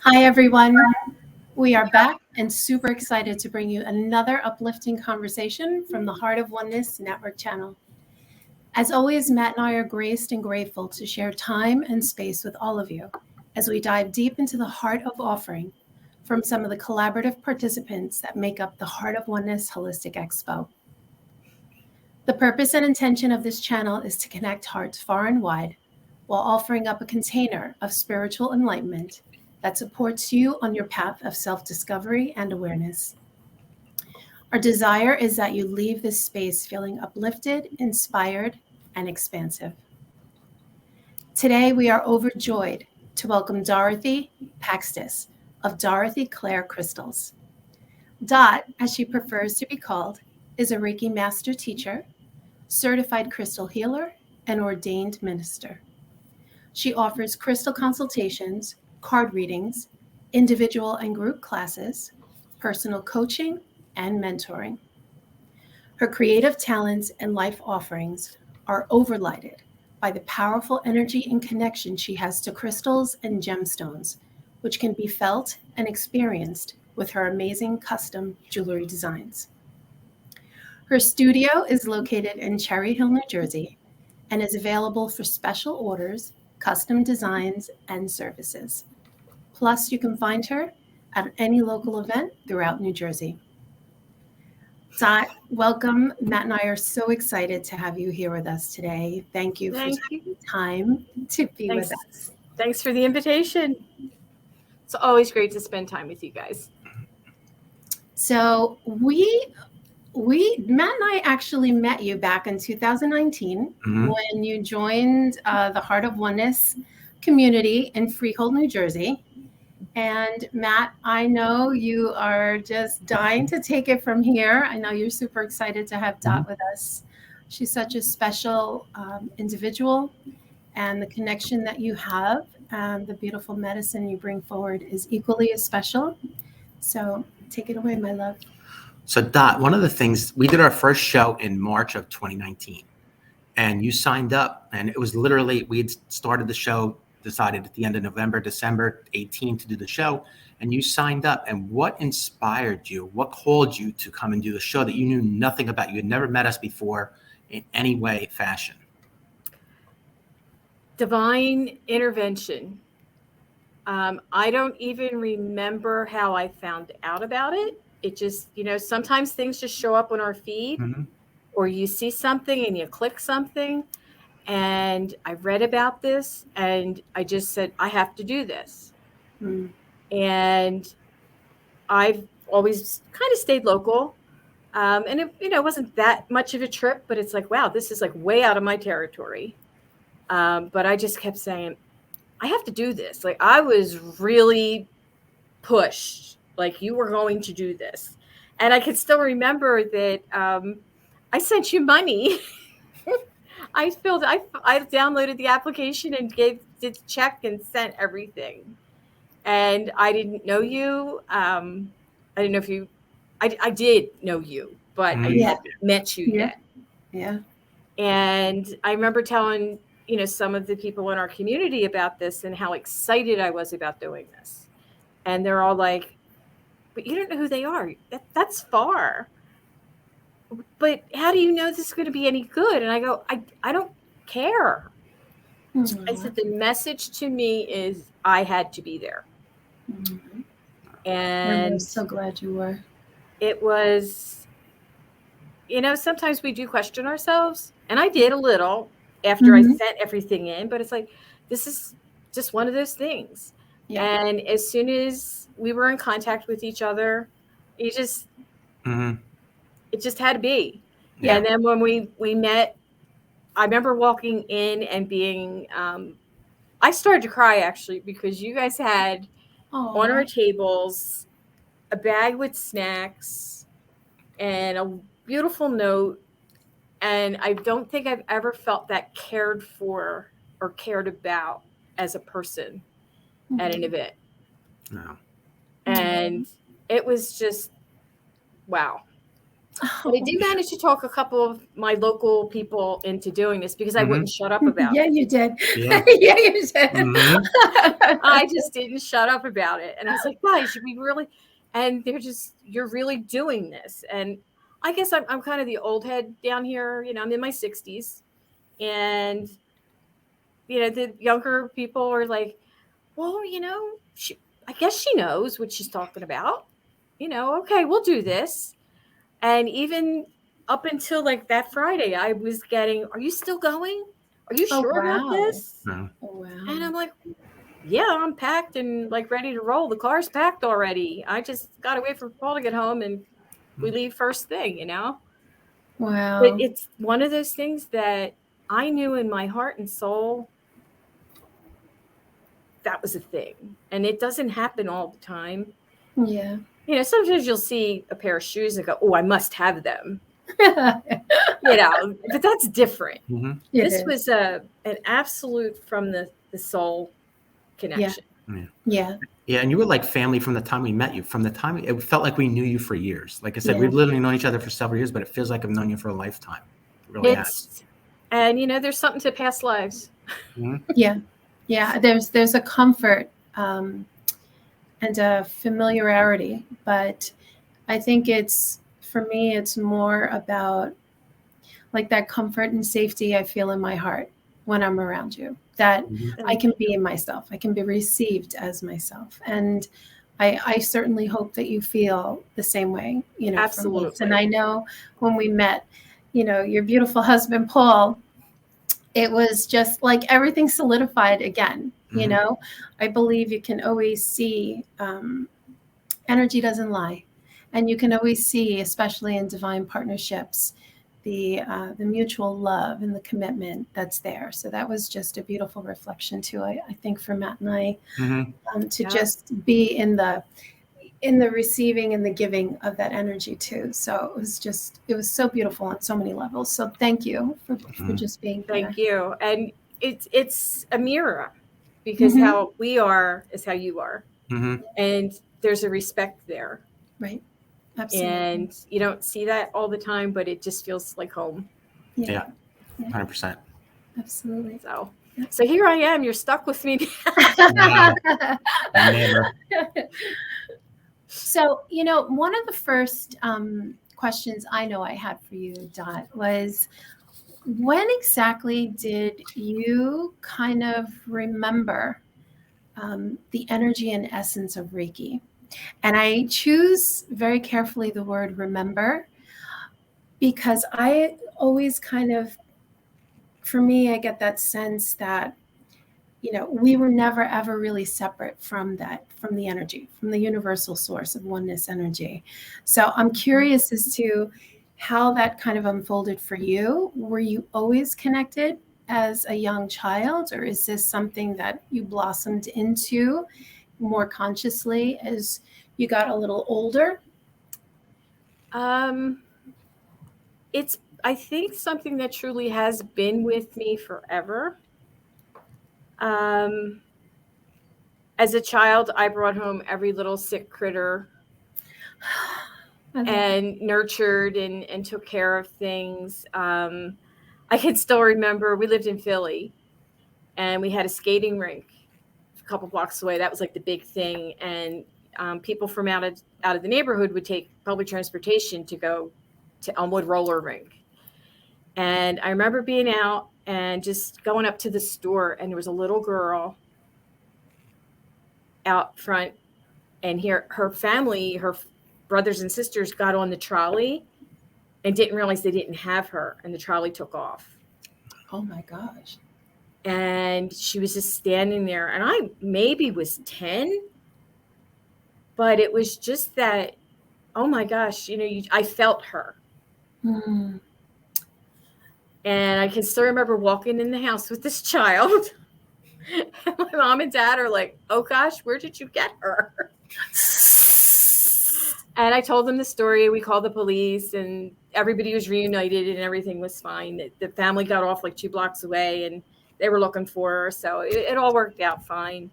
Hi, everyone. We are back and super excited to bring you another uplifting conversation from the Heart of Oneness Network channel. As always, Matt and I are graced and grateful to share time and space with all of you as we dive deep into the heart of offering from some of the collaborative participants that make up the Heart of Oneness Holistic Expo. The purpose and intention of this channel is to connect hearts far and wide while offering up a container of spiritual enlightenment that supports you on your path of self-discovery and awareness. Our desire is that you leave this space feeling uplifted, inspired, and expansive. Today, we are overjoyed to welcome Dorothy Pakstis of DorothyClaire Crystals. Dot, as she prefers to be called, is a Reiki master teacher, certified crystal healer, and ordained minister. She offers crystal consultations, card readings, individual and group classes, personal coaching, and mentoring. Her creative talents and life offerings are overlighted by the powerful energy and connection she has to crystals and gemstones, which can be felt and experienced with her amazing custom jewelry designs. Her studio is located in Cherry Hill, New Jersey, and is available for special orders, custom designs, and services. Plus, you can find her at any local event throughout New Jersey. Dot, welcome. Matt and I are so excited to have you here with us today. Thank you for taking the time to be with us. Thanks for the invitation. It's always great to spend time with you guys. So Matt and I actually met you back in 2019 when you joined the Heart of Oneness community in Freehold, New Jersey. And Matt, I know you are just dying to take it from here. I know you're super excited to have Dot with us. She's such a special individual, and the connection that you have and the beautiful medicine you bring forward is equally as special. So take it away, my love. So Dot, one of the things, we did our first show in March of 2019, and you signed up, and it was literally, we had started the show, decided at the end of November, December 18 to do the show, and you signed up. And what inspired you? What called you to come and do the show that you knew nothing about? You had never met us before in any way, fashion. Divine intervention. I don't even remember how I found out about it. It just, sometimes things just show up on our feed, or you see something and you click something. And I read about this and I just said, I have to do this. And I've always kind of stayed local. And it wasn't that much of a trip, but it's like, wow, this is like way out of my territory. But I just kept saying, I have to do this. Like, I was really pushed, like, you were going to do this. And I can still remember that I sent you money. I downloaded the application and did the check and sent everything. And I didn't know you. I didn't know if you, I did know you, but I hadn't met you yet. Yeah. And I remember telling, some of the people in our community about this and how excited I was about doing this. And they're all like, but you don't know who they are. That's far. But how do you know this is going to be any good? And I go, I don't care. I said, the message to me is I had to be there. And I'm so glad you were. It was, sometimes we do question ourselves. And I did a little after I sent everything in. But it's like, this is just one of those things. Yeah. And as soon as we were in contact with each other, it just had to be. Yeah. And then when we met, I remember walking in and being, I started to cry actually, because you guys had on our tables a bag with snacks and a beautiful note. And I don't think I've ever felt that cared for or cared about as a person at an event. No. And it was just, wow. But I did manage to talk a couple of my local people into doing this because I wouldn't shut up about Yeah, it. you did. Yeah. Yeah, you did. I just didn't shut up about it. And I was like, guys, should we really? And they're just, you're really doing this. And I guess I'm kind of the old head down here. You know, I'm in my 60s. And, you know, the younger people are like, well, you know, I guess she knows what she's talking about. You know, okay, we'll do this. And even up until like that Friday, I was getting, are you still going? Are you Oh, sure about wow. this? No. Oh, wow. And I'm like, yeah, I'm packed and like ready to roll. The car's packed already. I just got to wait for Paul to get home and we leave first thing, you know? Wow. But it's one of those things that I knew in my heart and soul that was a thing. And it doesn't happen all the time. Yeah. You know, sometimes you'll see a pair of shoes and go, oh, I must have them. You know, but that's different. This was an absolute from the soul connection. Yeah. Yeah, and you were like family from the time we met you. From the time it felt like we knew you for years. Like I said, Yeah. we've literally known each other for several years, but it feels like I've known you for a lifetime. It really has. And you know, there's something to past lives. Yeah. Yeah. There's a comfort and a familiarity, but I think for me, it's more about like that comfort and safety I feel in my heart when I'm around you, that I can be myself. I can be received as myself. And I certainly hope that you feel the same way, you know. Absolutely. And I know when we met, you know, your beautiful husband, Paul, it was just like everything solidified again, you know. I believe you can always see energy doesn't lie. And you can always see, especially in divine partnerships, the mutual love and the commitment that's there. So that was just a beautiful reflection too, I think, for Matt and I, to just be in the receiving and the giving of that energy too. So it was so beautiful on so many levels. So thank you for just being here. Thank you. And it's a mirror, because how we are is how you are. And there's a respect there. Right. Absolutely. And you don't see that all the time, but it just feels like home. Yeah. 100%. Absolutely. So here I am. You're stuck with me. Wow. Never. So, you know, one of the first questions I know I had for you, Dot, was when exactly did you kind of remember the energy and essence of Reiki? And I choose very carefully the word remember, because I always kind of, for me, I get that sense that, you know, we were never ever really separate from the energy, from the universal source of oneness energy. So I'm curious as to how that kind of unfolded for you. Were you always connected as a young child, or is this something that you blossomed into more consciously as you got a little older? It's, I think, something that truly has been with me forever. As a child, I brought home every little sick critter and nurtured and took care of things. I can still remember we lived in Philly and we had a skating rink a couple blocks away. That was like the big thing. And people from out of the neighborhood would take public transportation to go to Elmwood roller rink. And I remember being out and just going up to the store, and there was a little girl out front, and her family, her brothers and sisters, got on the trolley and didn't realize they didn't have her, and the trolley took off. Oh my gosh. And she was just standing there, and I maybe was 10, but it was just that, oh my gosh, you know, I felt her. And I can still remember walking in the house with this child. And my mom and dad are like, oh gosh, where did you get her? And I told them the story. We called the police, and everybody was reunited and everything was fine. The family got off like 2 blocks away and they were looking for her. So it all worked out fine.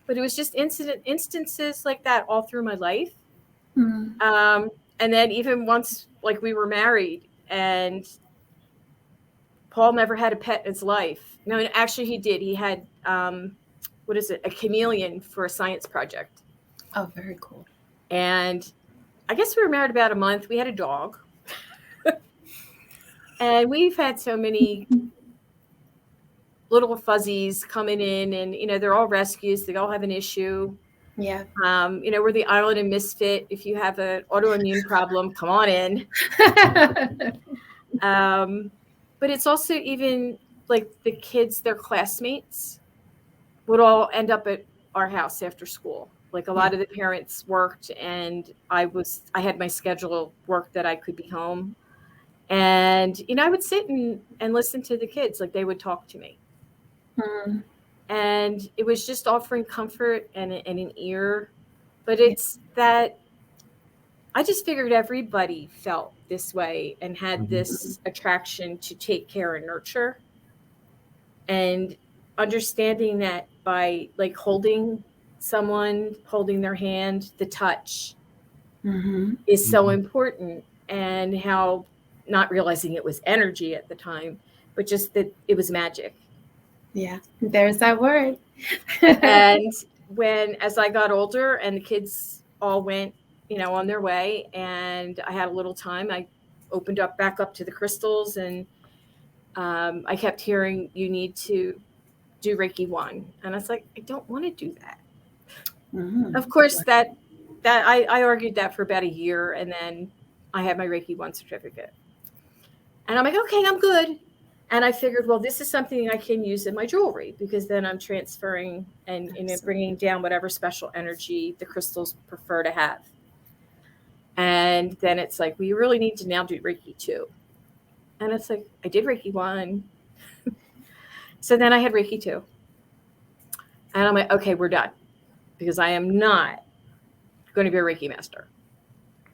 But it was just instances like that all through my life. And then even once, like, we were married and Paul never had a pet in his life. No, actually he did. He had, what is it? A chameleon for a science project. Oh, very cool. And I guess we were married about a month. We had a dog. And we've had so many little fuzzies coming in, and, you know, they're all rescues. They all have an issue. Yeah. You know, we're the island of misfit. If you have an autoimmune problem, come on in. But it's also even like the kids, their classmates would all end up at our house after school. Like a lot of the parents worked, and I had my schedule work that I could be home. And, you know, I would sit and listen to the kids, like they would talk to me. And it was just offering comfort and an ear. But it's that I just figured everybody felt this way and had this attraction to take care and nurture. And understanding that by like holding someone, holding their hand, the touch is so important. And how, not realizing it was energy at the time, but just that it was magic. Yeah, there's that word. And as I got older and the kids all went, you know, on their way, and I had a little time, I opened up back up to the crystals, and I kept hearing, you need to do Reiki 1. And I was like, I don't want to do that. Of course, that I argued that for about a year, and then I had my Reiki 1 certificate. And I'm like, okay, I'm good. And I figured, well, this is something I can use in my jewelry, because then I'm transferring and, you know, bringing down whatever special energy the crystals prefer to have. And then it's like, we really need to now do Reiki 2. And it's like, I did Reiki 1. So then I had Reiki 2. And I'm like, okay, we're done, because I am not going to be a Reiki master.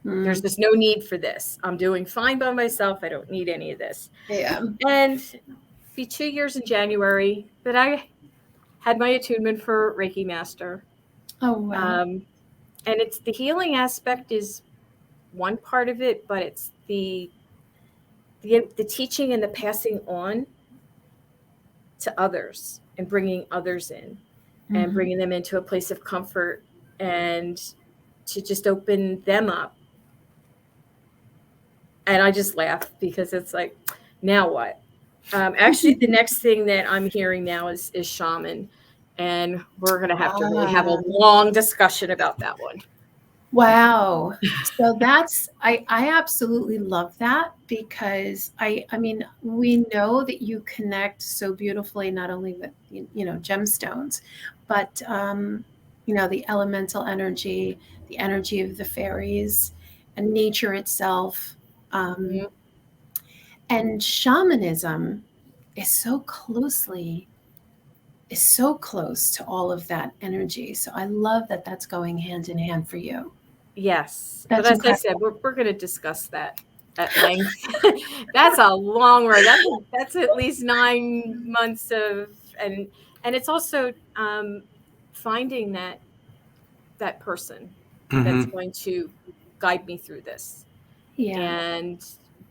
There's just no need for this. I'm doing fine by myself. I don't need any of this. Yeah. And be 2 years in January that I had my attunement for Reiki master. Oh, wow. And it's the healing aspect is one part of it, but it's the teaching and the passing on to others and bringing others in and bringing them into a place of comfort and to just open them up. And I just laugh, because it's like, now what? Actually, the next thing that I'm hearing now is shaman. And we're going to have to really have a long discussion about that one. Wow. So I absolutely love that, because I mean, we know that you connect so beautifully, not only with, you know, gemstones, but, you know, the elemental energy, the energy of the fairies and nature itself. And shamanism is so close to all of that energy. So I love that that's going hand in hand for you. Yes. That's but as incredible. I said, we're going to discuss that at length. That's a long road. That's at least 9 months of, and it's also finding that person that's going to guide me through this. Yeah. And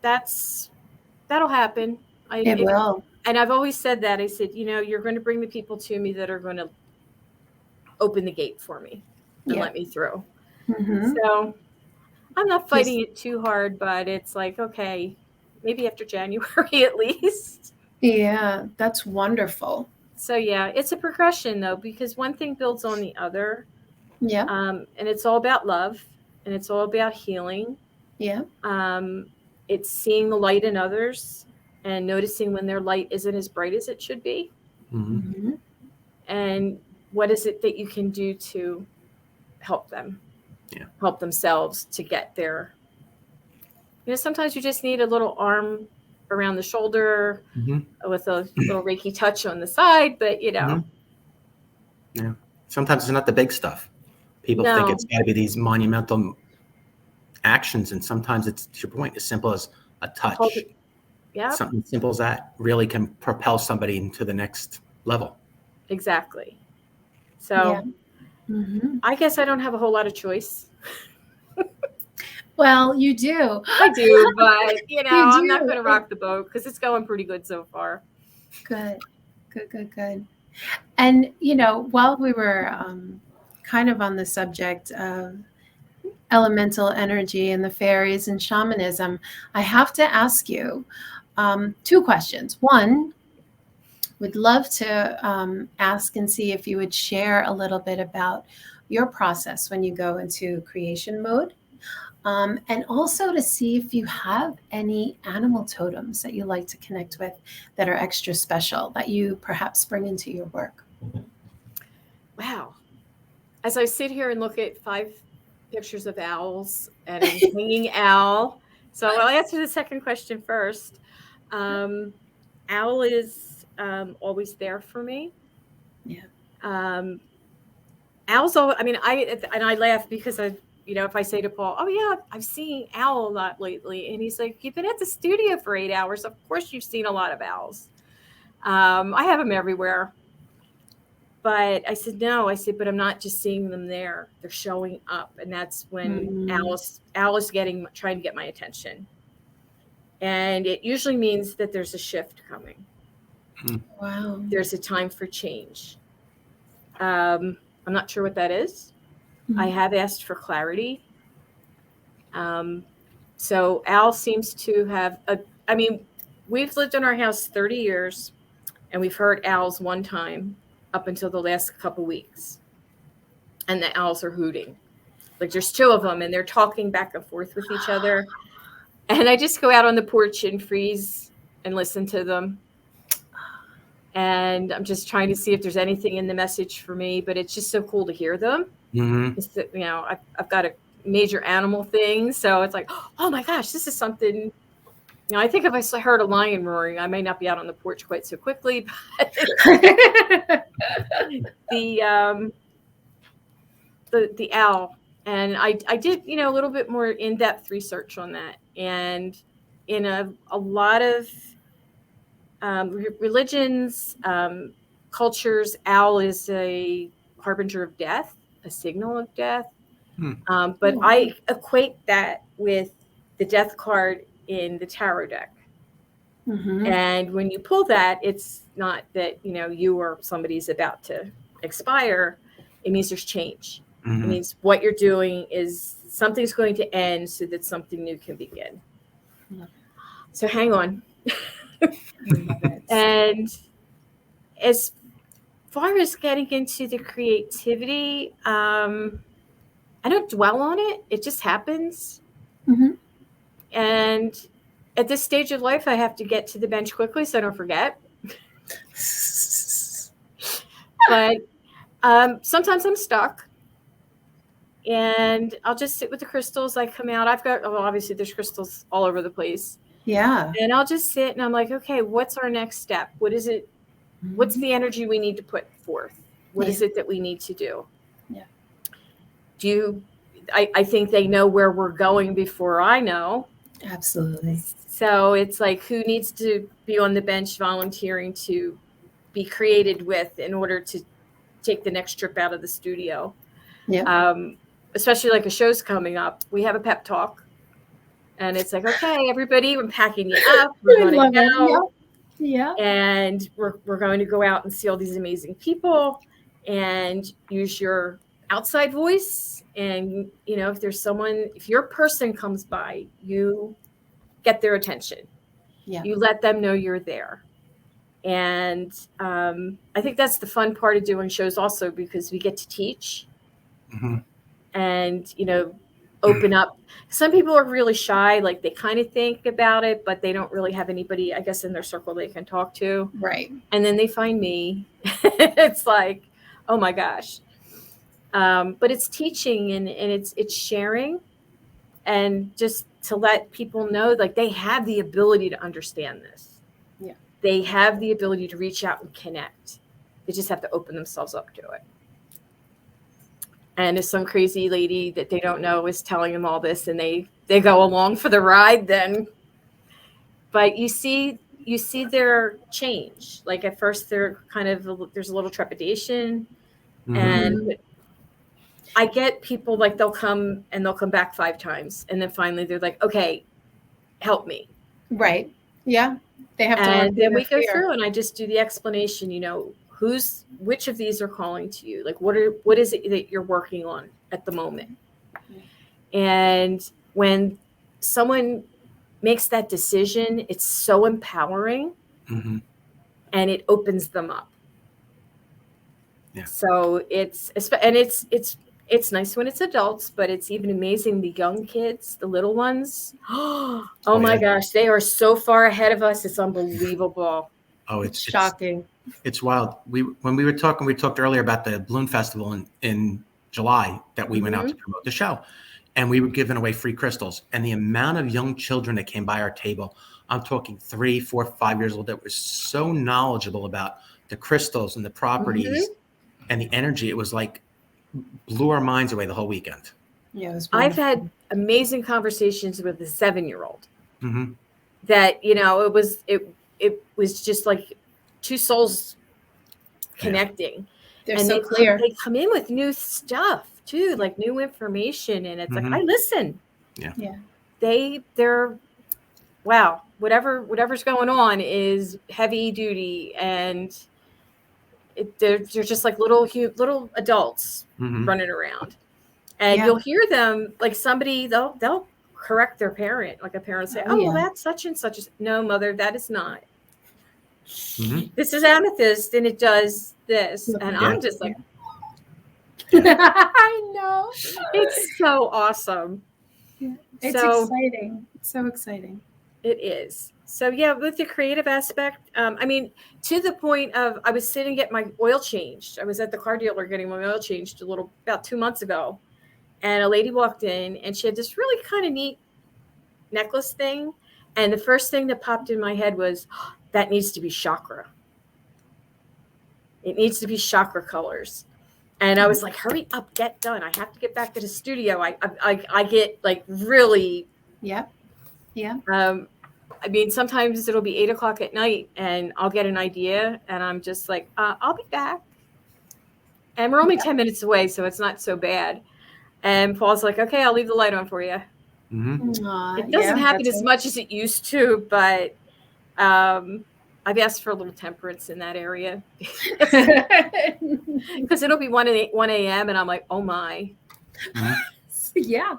that'll happen. It will. And I've always said that. I said, you know, you're going to bring the people to me that are going to open the gate for me and let me through. So I'm not fighting it too hard, but it's like, okay, maybe after January at least. Yeah, that's wonderful. So yeah, it's a progression though, because one thing builds on the other. Yeah. And it's all about love, and it's all about healing. Yeah. It's seeing the light in others and noticing when their light isn't as bright as it should be. And what is it that you can do to help them, help themselves to get there? You know, sometimes you just need a little arm around the shoulder with a little Reiki touch on the side, but you know. Yeah. Sometimes it's not the big stuff. People think it's got to be these monumental actions, and sometimes it's, to your point, as simple as a touch. Something simple as that really can propel somebody into the next level. Exactly. So I guess I don't have a whole lot of choice. Well, you do. I do, but I'm not do. going to rock the boat because it's going pretty good so far. Good. And, while we were kind of on the subject of elemental energy and the fairies and shamanism, I have to ask you 2 questions. One, would love to ask and see if you would share a little bit about your process when you go into creation mode. And also to see if you have any animal totems that you like to connect with that are extra special that you perhaps bring into your work. Wow. As I sit here and look at 5 pictures of owls and a hanging owl. So I'll answer the second question first. Owl is always there for me. Yeah. Owls, I laugh because if I say to Paul, oh yeah, I've seen owl a lot lately. And he's like, you've been at the studio for 8 hours. Of course you've seen a lot of owls. I have them everywhere. But I said, no, but I'm not just seeing them there. They're showing up. And that's when owl is trying to get my attention. And it usually means that there's a shift coming. Wow. There's a time for change. I'm not sure what that is. I have asked for clarity. So owl seems to have we've lived in our house 30 years and we've heard owls one time up until the last couple weeks. And the owls are hooting. Like there's 2 of them and they're talking back and forth with each other. And I just go out on the porch and freeze and listen to them. And I'm just trying to see if there's anything in the message for me, but it's just so cool to hear them. It's that, I've got a major animal thing. So it's like, oh my gosh, this is something, I think if I heard a lion roaring, I may not be out on the porch quite so quickly, but the owl. And I did, a little bit more in-depth research on that. And in a lot of religions, cultures, owl is a harbinger of death, a signal of death. But I equate that with the death card in the tarot deck. And when you pull that, it's not that, you or somebody's about to expire. It means there's change. It means what you're doing is something's going to end so that something new can begin. So hang on. And as far as getting into the creativity, I don't dwell on it. It just happens. And at this stage of life, I have to get to the bench quickly so I don't forget. But sometimes I'm stuck. And I'll just sit with the crystals. I come out. Obviously there's crystals all over the place. Yeah. And I'll just sit and I'm like, okay, what's our next step? What is it? What's the energy we need to put forth? What is it that we need to do? Yeah. I think they know where we're going before I know. Absolutely. So it's like, who needs to be on the bench volunteering to be created with in order to take the next trip out of the studio? Yeah. Especially like a show's coming up. We have a pep talk. And it's like, okay, everybody, we're packing you up. We're going to go. Yeah. And we're going to go out and see all these amazing people and use your outside voice. And, if your person comes by, you get their attention. Yeah. You let them know you're there. And I think that's the fun part of doing shows also, because we get to teach and, open up. Some people are really shy, like they kind of think about it, but they don't really have anybody, I guess, in their circle they can talk to. Right. And then they find me. It's like, oh my gosh. But it's teaching and it's sharing, and just to let people know, like, they have the ability to understand this. Yeah. They have the ability to reach out and connect. They just have to open themselves up to it. And if some crazy lady that they don't know is telling them all this and they go along for the ride, then, but you see their change. Like at first they're kind of, there's a little trepidation and I get people like they'll come back 5 times, and then finally they're like, okay, help me. Right. Yeah. They have to. And then we go through, and I just do the explanation. Which of these are calling to you? Like, what is it that you're working on at the moment? And when someone makes that decision, it's so empowering, and it opens them up. Yeah. So it's nice when it's adults, but it's even amazing the young kids, the little ones. Oh my gosh, they are so far ahead of us. It's unbelievable. Oh, it's shocking. It's wild. When we talked earlier about the Balloon Festival in July that we went out to promote the show, and we were giving away free crystals, and the amount of young children that came by our table, I'm talking 3, 4, 5 years old, that were so knowledgeable about the crystals and the properties and the energy. It was like blew our minds away the whole weekend. Yeah, I've had amazing conversations with a 7-year-old that, it was just like two souls connecting. They're so clear. They come in with new stuff too, like new information. And it's like, I listen. Yeah. They're wow, whatever's going on is heavy duty, and they're just like little adults running around, and you'll hear them like somebody they'll correct their parent, like a parent say, well, that's such and such. No, mother, that is not. This is amethyst, and it does this, and I'm just like, I know, it's so awesome. It's exciting. It's so exciting. It is. So with the creative aspect, to the point of I was sitting getting my oil changed. I was at the car dealer getting my oil changed about 2 months ago, and a lady walked in, and she had this really kind of neat necklace thing, and the first thing that popped in my head was, that needs to be chakra. It needs to be chakra colors. And I was like, hurry up, get done. I have to get back to the studio. I get like really. Yeah. Sometimes it'll be 8:00 at night, and I'll get an idea, and I'm just like, I'll be back. And we're only 10 minutes away, so it's not so bad. And Paul's like, okay, I'll leave the light on for you. It doesn't happen as much as it used to, but I've asked for a little temperance in that area because it'll be 1 a.m. and I'm like, oh my. Yeah,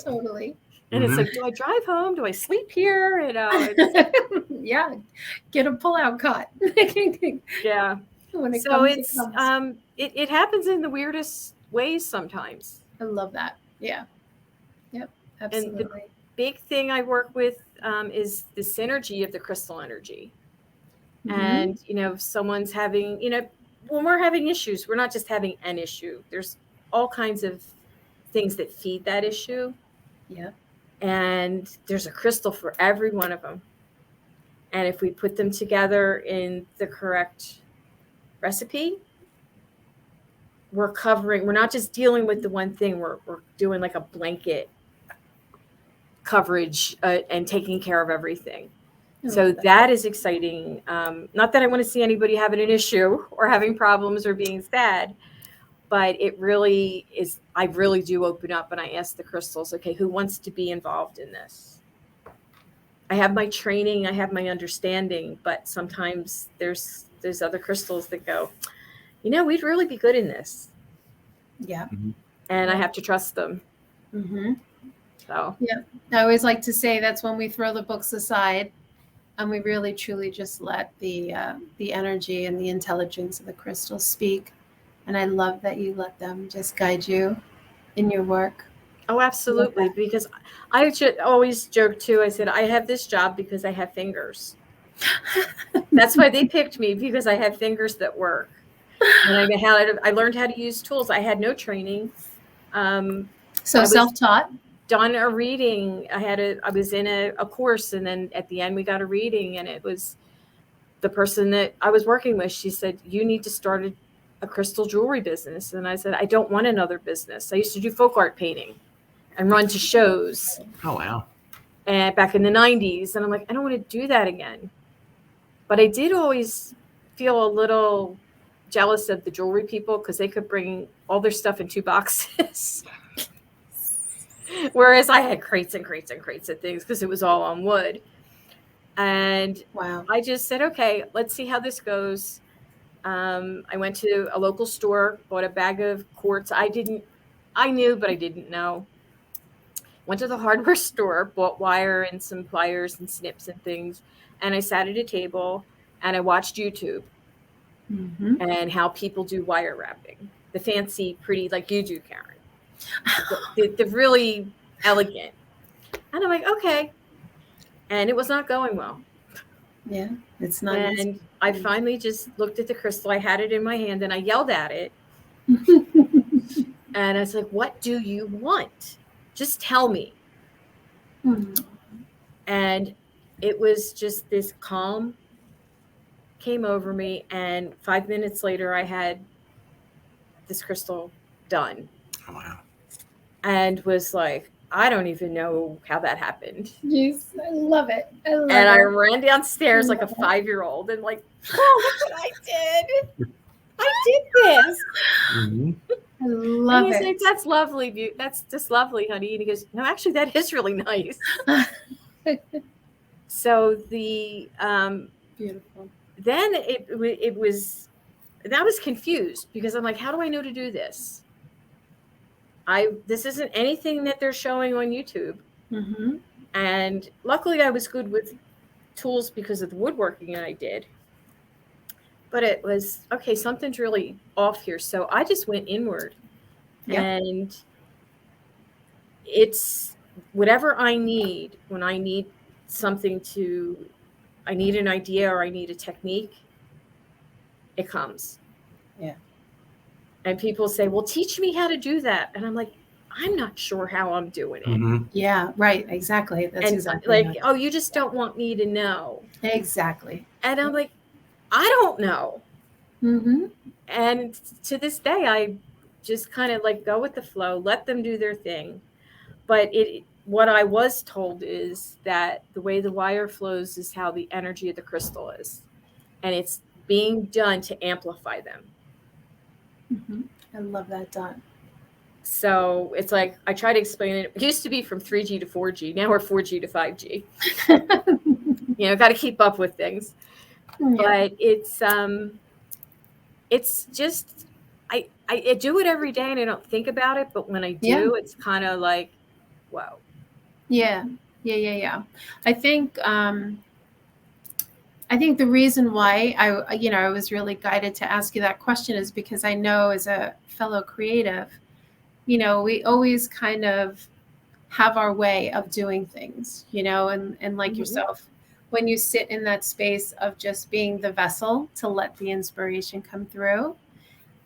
totally. And it's like, do I drive home? Do I sleep here? Yeah, get a pull-out cot. Yeah. So it happens in the weirdest ways sometimes. I love that. Yeah. Yep. Absolutely. And the big thing I work with is the synergy of the crystal energy. And, if someone's having, when we're having issues, we're not just having an issue. There's all kinds of things that feed that issue. Yeah. And there's a crystal for every one of them. And if we put them together in the correct recipe, we're not just dealing with the one thing, we're doing like a blanket coverage and taking care of everything. So that is exciting. Not that I want to see anybody having an issue or having problems or being sad, but it really is. I really do open up and I ask the crystals, okay, who wants to be involved in this? I have my training, I have my understanding, but sometimes there's other crystals that go, we'd really be good in this. Yeah. And I have to trust them. So yeah, I always like to say that's when we throw the books aside and we really truly just let the energy and the intelligence of the crystals speak. And I love that you let them just guide you in your work. Oh, absolutely. Because I always joke too. I said, I have this job because I have fingers. That's why they picked me, because I have fingers that work. And I learned how to use tools. I had no training. So self-taught? Done a reading. I was in a course, and then at the end we got a reading, and it was the person that I was working with. She said, you need to start a crystal jewelry business. And I said, I don't want another business. I used to do folk art painting and run to shows. Oh, wow. And back in the 90s. And I'm like, I don't want to do that again. But I did always feel a little jealous of the jewelry people because they could bring all their stuff in 2 boxes. Whereas I had crates and crates and crates of things because it was all on wood. And Wow. I just said, okay, let's see how this goes. I went to a local store, bought a bag of quartz. I knew, but I didn't know. Went to the hardware store, bought wire and some pliers and snips and things. And I sat at a table and I watched YouTube and how people do wire wrapping. The fancy, pretty, like you do, Karen. The really elegant. And I'm like, okay. And it was not going well. Yeah, it's not. And I finally just looked at the crystal. I had it in my hand and I yelled at it. And I was like, what do you want? Just tell me. And it was just this calm came over me. And 5 minutes later, I had this crystal done. Oh, wow. And was like, I don't even know how that happened. Yes, I love it. I ran downstairs like a 5-year-old and like, oh, look what I did. I did this. I love and he's it. like, that's lovely. That's just lovely, honey. And he goes, no, actually, that is really nice. So the beautiful. Then it was, and I was confused because I'm like, how do I know to do this? This isn't anything that they're showing on YouTube. And luckily I was good with tools because of the woodworking I did. But it was, okay, something's really off here. So I just went inward. Yep. And it's whatever I need when I need something I need an idea or I need a technique, it comes. Yeah. And people say, well, teach me how to do that. And I'm like, I'm not sure how I'm doing it. Yeah, right. Exactly. That's exactly like, right. oh, you just don't want me to know. Exactly. And I'm like, I don't know. And to this day, I just kind of like go with the flow, let them do their thing. But what I was told is that the way the wire flows is how the energy of the crystal is. And it's being done to amplify them. I love that, Dot. So it's like, I try to explain it. It used to be from 3G to 4G. Now we're 4G to 5G. Got to keep up with things. Yeah. But it's just, I do it every day and I don't think about it. But when I do, it's kind of like, wow. Yeah. I think the reason why I was really guided to ask you that question is because I know as a fellow creative, we always kind of have our way of doing things, and like yourself, when you sit in that space of just being the vessel to let the inspiration come through,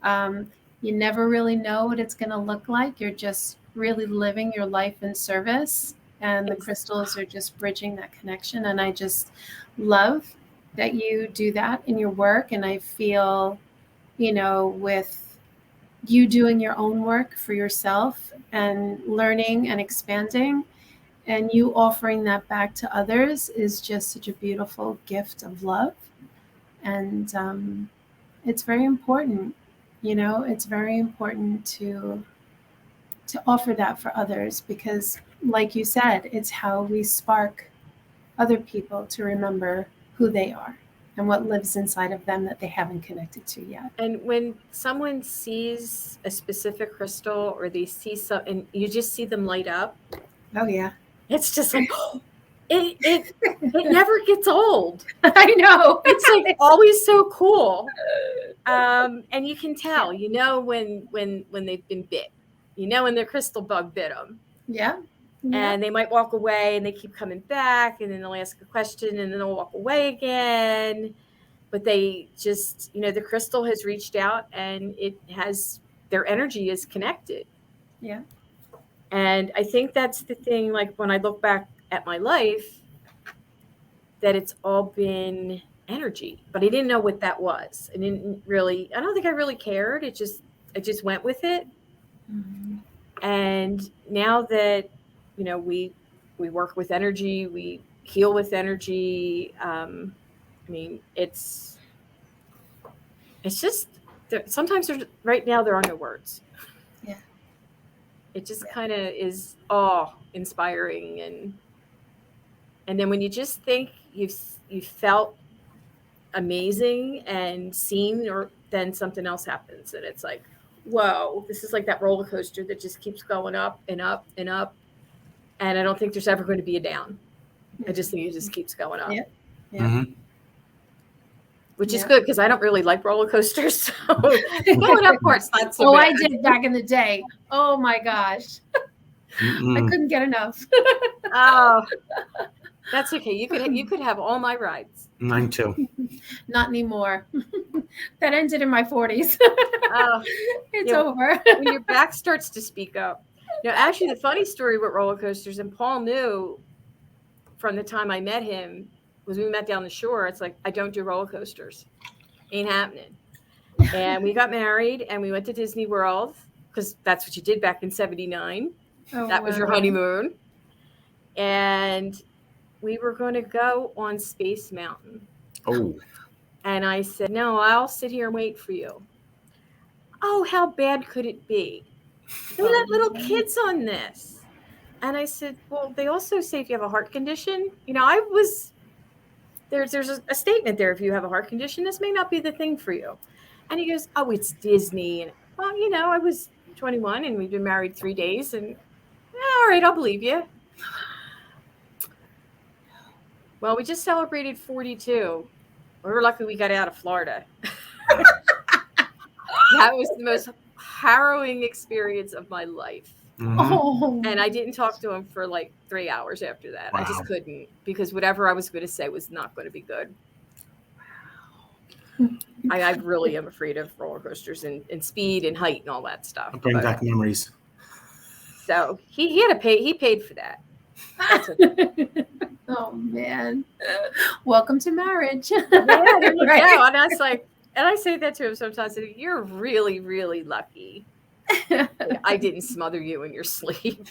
you never really know what it's going to look like. You're just really living your life in service, and the crystals are just bridging that connection. And I just love that you do that in your work. And I feel, with you doing your own work for yourself and learning and expanding, and you offering that back to others is just such a beautiful gift of love. And it's very important, it's very important to offer that for others, because like you said, it's how we spark other people to remember who they are and what lives inside of them that they haven't connected to yet. And when someone sees a specific crystal or they see and you just see them light up. Oh yeah. It's just like, it never gets old. I know. It's like always so cool. And you can tell, when they've been bit, when their crystal bug bit them. Yeah. And they might walk away and they keep coming back, and then they'll ask a question and then they'll walk away again. But they just, the crystal has reached out and their energy is connected. Yeah. And I think that's the thing, like when I look back at my life, that it's all been energy, but I didn't know what that was. I don't think I really cared. I just went with it. And now that, we work with energy, we heal with energy. It's just sometimes right now there are no words. Yeah. It just kind of is awe-inspiring, and then when you just think you've felt amazing and seen, or then something else happens, and it's like, whoa, this is like that roller coaster that just keeps going up and up and up, and I don't think there's ever going to be a down. I just think it just keeps going up. Yeah. Mm-hmm. Which is good, because I don't really like roller coasters. So going up part's not so bad. I did back in the day. Oh my gosh. I couldn't get enough. Oh, that's okay. You could have all my rides. Mine too. Not anymore. That ended in my 40s. It's over. When your back starts to speak up. Actually, the funny story with roller coasters, and Paul knew from the time I met him, was we met down the shore. It's like, I don't do roller coasters. Ain't happening. And we got married and we went to Disney World, because that's what you did back in 79. That was your honeymoon. And we were going to go on Space Mountain. Oh. And I said, no, I'll sit here and wait for you. Oh, how bad could it be? They let little kids on this. And I said, well, they also say if you have a heart condition, there's a statement there. If you have a heart condition, this may not be the thing for you. And he goes, oh, it's Disney. And well, I was 21 and we've been married 3 days, and all right, I'll believe you. Well, we just celebrated 42. We were lucky we got out of Florida. That was the most harrowing experience of my life. Mm-hmm. Oh. And I didn't talk to him for like 3 hours after that. Wow. I just couldn't, because whatever I was going to say was not going to be good. I really am afraid of roller coasters and speed and height and all that stuff. Bring back memories. So he had to pay. He paid for that. That's okay. Oh man! Welcome to marriage. Yeah, there you go. And I was like, and I say that to him sometimes. You're really, really lucky. I didn't smother you in your sleep.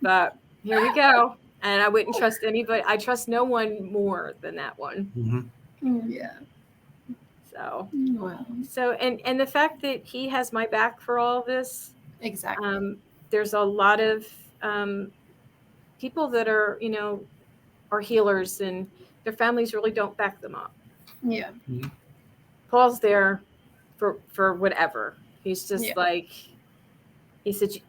But here we go. And I wouldn't trust anybody. I trust no one more than that one. Mm-hmm. Yeah. So, Wow. So, and the fact that he has my back for all of this. Exactly. There's a lot of people that are, are healers, and their families really don't back them up. Yeah. Mm-hmm. Paul's there for whatever. He's just like, he said,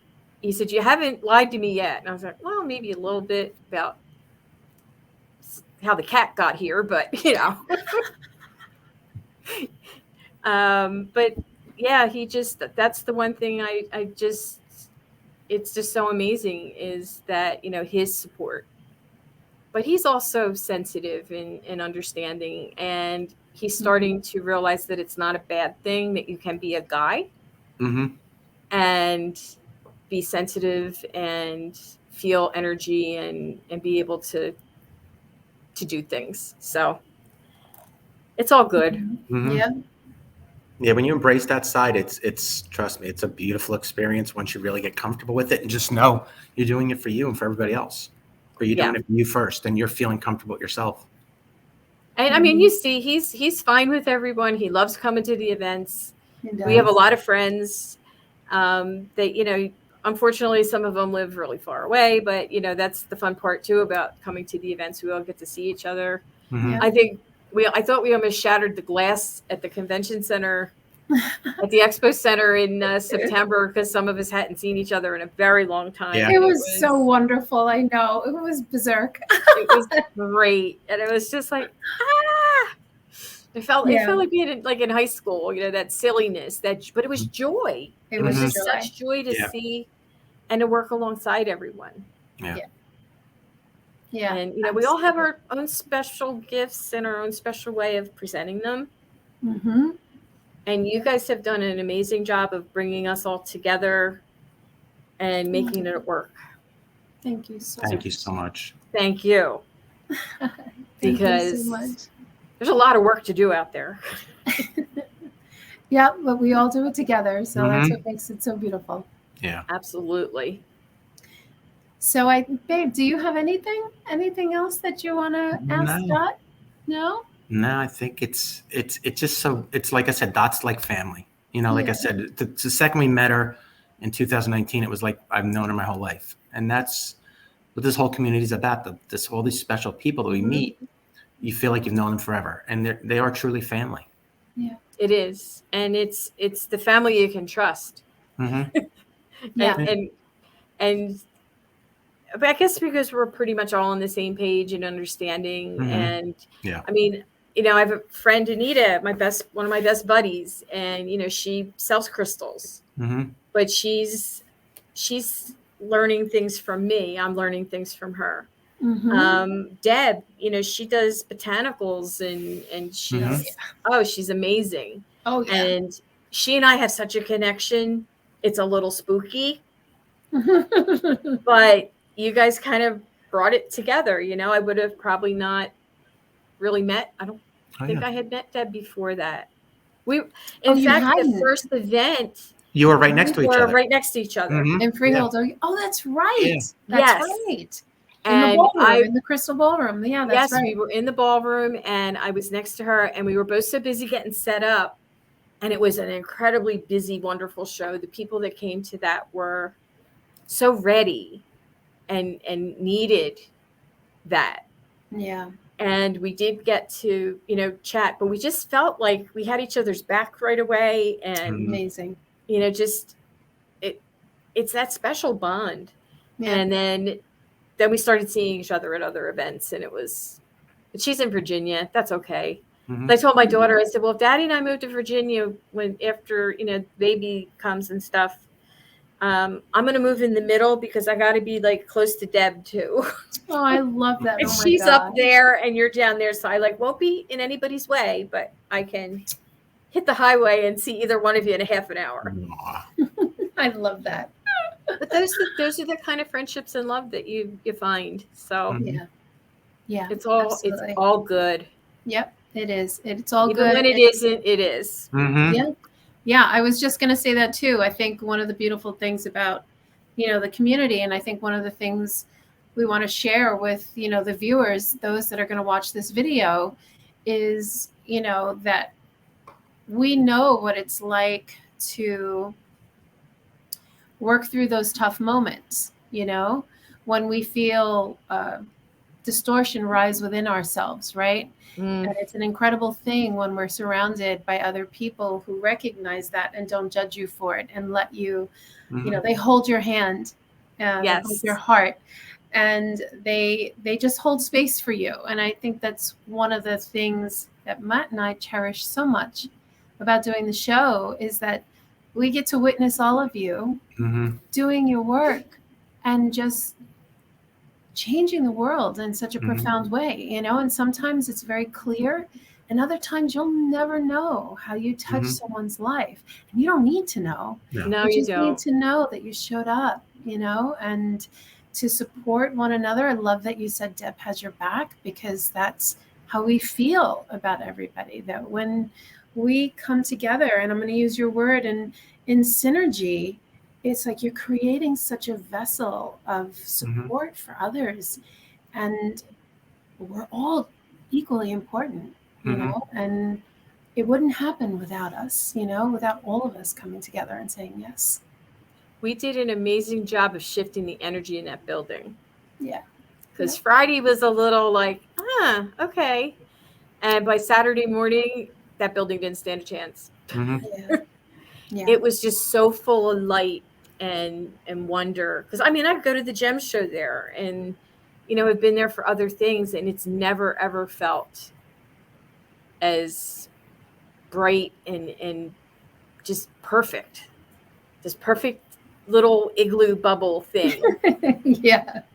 you haven't lied to me yet. And I was like, well, maybe a little bit about how the cat got here, but but yeah, that's the one thing it's just so amazing is that, his support, but he's also sensitive and understanding, and he's starting to realize that it's not a bad thing, that you can be a guy and be sensitive and feel energy and be able to do things. So it's all good. Mm-hmm. Yeah. Yeah, when you embrace that side, it's trust me, it's a beautiful experience once you really get comfortable with it and just know you're doing it for you and for everybody else. But you're doing it for you first, and you're feeling comfortable with yourself. And I mean, you see, he's fine with everyone. He loves coming to the events. We have a lot of friends that, unfortunately, some of them live really far away, but that's the fun part too about coming to the events. We all get to see each other. Mm-hmm. Yeah. I thought we almost shattered the glass at the convention center, at the Expo Center in September, because some of us hadn't seen each other in a very long time. Yeah. It was so wonderful. I know. It was berserk. It was great. And it was just like, It felt like being in high school, that silliness, but it was joy. It was just such joy to see and to work alongside everyone. Yeah. Yeah. And, we all have our own special gifts and our own special way of presenting them. Mm-hmm. And you guys have done an amazing job of bringing us all together and making it work. Thank you so much. Thank you. Because you so much. There's a lot of work to do out there. Yeah, but we all do it together. So that's what makes it so beautiful. Yeah. Absolutely. So babe, do you have anything else that you want to ask Scott? No? No, I think it's just so, it's like I said, Dot's like family. You know, like I said, the second we met her in 2019, it was like I've known her my whole life. And that's what this whole community is about. All these special people that we meet, you feel like you've known them forever. And they are truly family. Yeah. It is. And it's the family you can trust. Mm-hmm. And but I guess because we're pretty much all on the same page and understanding. Mm-hmm. And Yeah. I mean, you know, I have a friend, Anita, one of my best buddies, and, you know, she sells crystals, but she's learning things from me. I'm learning things from her. Deb, you know, she does botanicals and she's amazing. Oh, yeah. And she and I have such a connection. It's a little spooky, but you guys kind of brought it together. You know, I would have probably not really met. I don't think I had met Deb before that. In fact, the first event, you were right next to each other. Right next to each other in Freehold. Yeah. Oh, that's right. Yeah. That's right. And in the ballroom, in the crystal ballroom. Yeah, that's right. We were in the ballroom, and I was next to her, and we were both so busy getting set up. And it was an incredibly busy, wonderful show. The people that came to that were so ready and needed that. Yeah. And we did get to, you know, chat, but we just felt like we had each other's back right away. And amazing. You know, just it's that special bond. Yeah. And then we started seeing each other at other events, and she's in Virginia. That's okay. I told my daughter, I said, well, if Daddy and I moved to Virginia after, you know, baby comes and stuff, I'm going to move in the middle because I got to be like close to Deb too. Oh, I love that. And she's up there and you're down there. So I won't be in anybody's way, but I can hit the highway and see either one of you in a half an hour. I love that. But those are the kind of friendships and love that you find. So yeah, it's all good. Yep, it is. It's all Even good. when it isn't, it is. Yeah. I was just going to say that too. I think one of the beautiful things about, you know, the community, and I think one of the things we want to share with, you know, the viewers, those that are going to watch this video, is, you know, that we know what it's like to work through those tough moments, you know, when we feel distortion rise within ourselves, right? And it's an incredible thing when we're surrounded by other people who recognize that and don't judge you for it and let you, you know, they hold your hand, they hold your heart, and they just hold space for you. And I think that's one of the things that Matt and I cherish so much about doing the show, is that we get to witness all of you doing your work and just changing the world in such a profound way, you know. And sometimes it's very clear, and other times you'll never know how you touch someone's life, and you don't need to know. No, you just don't. need to know that you showed up, you know, and to support one another. I love that you said Deb has your back, because that's how we feel about everybody, that when we come together, and I'm going to use your word, and in synergy, it's like you're creating such a vessel of support for others, and we're all equally important, you know, and it wouldn't happen without us, you know, without all of us coming together and saying yes. We did an amazing job of shifting the energy in that building. Yeah. Because Friday was a little like, okay. And by Saturday morning, that building didn't stand a chance. It was just so full of light and wonder. Because, I mean, I go to the gem show there, and, you know, I've been there for other things, and it's never, ever felt as bright and just perfect. This perfect little igloo bubble thing. Yep,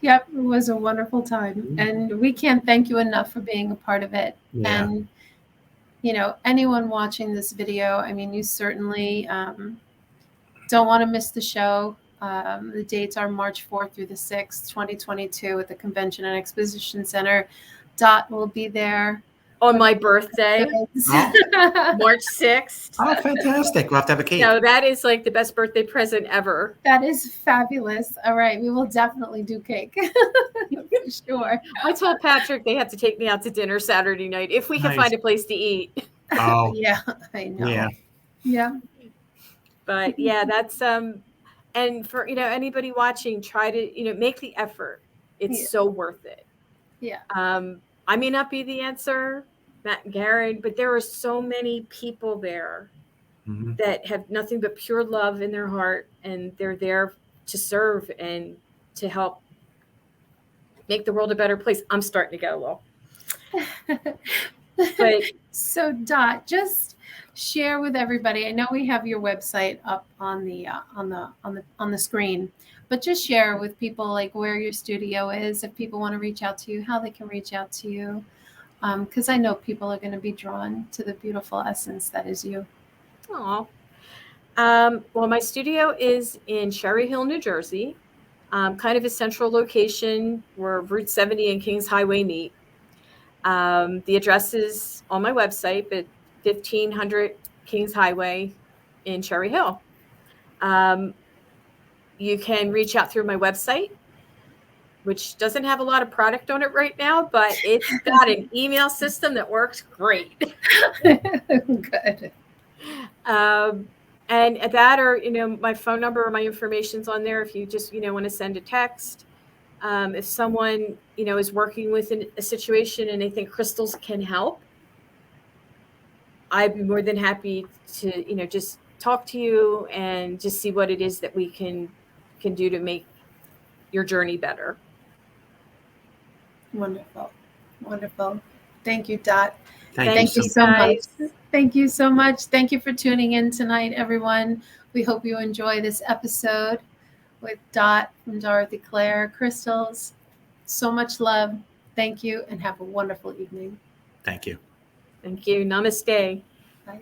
it was a wonderful time, and we can't thank you enough for being a part of it. And, you know, anyone watching this video, I mean, you certainly don't want to miss the show. The dates are March 4th through the 6th, 2022 at the Convention and Exposition Center. Dot will be there. on my birthday, March 6th. Oh, fantastic. We'll have to have a cake. So that is like the best birthday present ever. That is fabulous. All right. We will definitely do cake. For sure. I told Patrick they have to take me out to dinner Saturday night if we can find a place to eat. Oh, Yeah, I know. yeah. Yeah. But yeah, that's and for anybody watching, try to make the effort. It's so worth it. Yeah. I may not be the answer, Matt and Garrett, but there are so many people there that have nothing but pure love in their heart, and they're there to serve and to help make the world a better place. I'm starting to go a little. But so Dot, just share with everybody. I know we have your website up on the screen, but just share with people like where your studio is, if people want to reach out to you, how they can reach out to you, because I know people are going to be drawn to the beautiful essence that is you. Oh, well, my studio is in Cherry Hill, New Jersey, kind of a central location where Route 70 and Kings Highway meet. The address is on my website, but 1500 Kings Highway in Cherry Hill. You can reach out through my website, which doesn't have a lot of product on it right now, but it's got an email system that works great. Good. And that, or my phone number or my information's on there if you just want to send a text. If someone is working with a situation and they think crystals can help, I'd be more than happy to just talk to you and just see what it is that we can do to make your journey better. Wonderful. Thank you, Dot. Thank you so much. guys. Thank you so much. Thank you for tuning in tonight, everyone. We hope you enjoy this episode with Dot from DorothyClaire Crystals. So much love. Thank you, and have a wonderful evening. Thank you. Thank you. Namaste. Bye.